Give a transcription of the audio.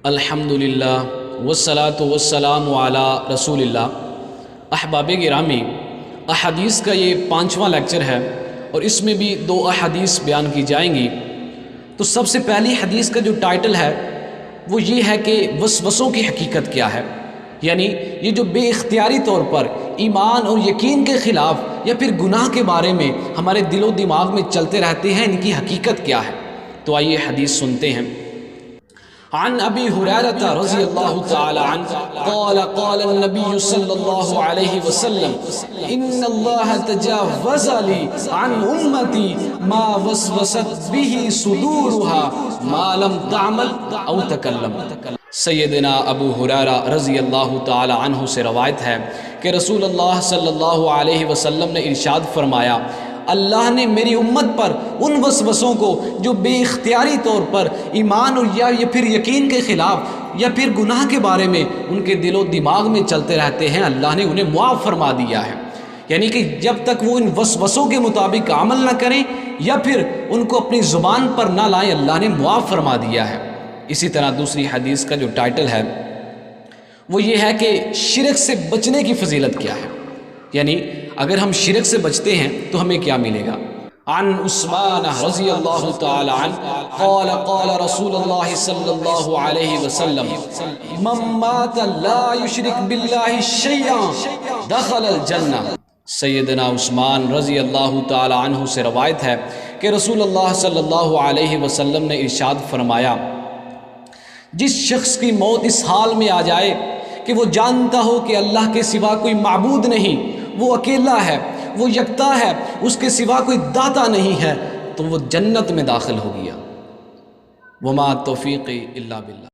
الحمدللہ والصلاة والسلام علی رسول اللہ۔ احباب گرامی، احادیث کا یہ 5واں لیکچر ہے اور اس میں بھی 2 احادیث بیان کی جائیں گی۔ تو سب سے پہلی حدیث کا جو ٹائٹل ہے وہ یہ ہے کہ وسوسوں کی حقیقت کیا ہے، یعنی یہ جو بے اختیاری طور پر ایمان اور یقین کے خلاف یا پھر گناہ کے بارے میں ہمارے دل و دماغ میں چلتے رہتے ہیں، ان کی حقیقت کیا ہے۔ تو آئیے حدیث سنتے ہیں۔ عن ابی ہریرہ رضی اللہ تعالی عنہ قال قال النبی صلی اللہ علیہ وسلم ان اللہ تجاوز لی عن امتی ما وسوست به صدورها ما لم تعمل او تکلم۔ سیدنا ابو ہریرہ رضی اللہ تعالی عنہ سے روایت ہے کہ رسول اللہ صلی اللہ علیہ وسلم نے ارشاد فرمایا، اللہ نے میری امت پر ان وسوسوں کو جو بے اختیاری طور پر ایمان اور یا پھر یقین کے خلاف یا پھر گناہ کے بارے میں ان کے دل و دماغ میں چلتے رہتے ہیں، اللہ نے انہیں معاف فرما دیا ہے۔ یعنی کہ جب تک وہ ان وسوسوں کے مطابق عمل نہ کریں یا پھر ان کو اپنی زبان پر نہ لائیں، اللہ نے معاف فرما دیا ہے۔ اسی طرح دوسری حدیث کا جو ٹائٹل ہے وہ یہ ہے کہ شرک سے بچنے کی فضیلت کیا ہے، یعنی اگر ہم شرک سے بچتے ہیں تو ہمیں کیا ملے گا۔ عن عثمان رضی اللہ تعالی عنہ قال قال رسول اللہ صلی اللہ علیہ وسلم من مات لا یشرک باللہ شیئا دخل الجنہ۔ سیدنا عثمان رضی اللہ تعالی عنہ سے روایت ہے کہ رسول اللہ صلی اللہ علیہ وسلم نے ارشاد فرمایا، جس شخص کی موت اس حال میں آ جائے کہ وہ جانتا ہو کہ اللہ کے سوا کوئی معبود نہیں، وہ اکیلا ہے، وہ یکتا ہے، اس کے سوا کوئی داتا نہیں ہے، تو وہ جنت میں داخل ہو گیا۔ وما توفیقی الا باللہ۔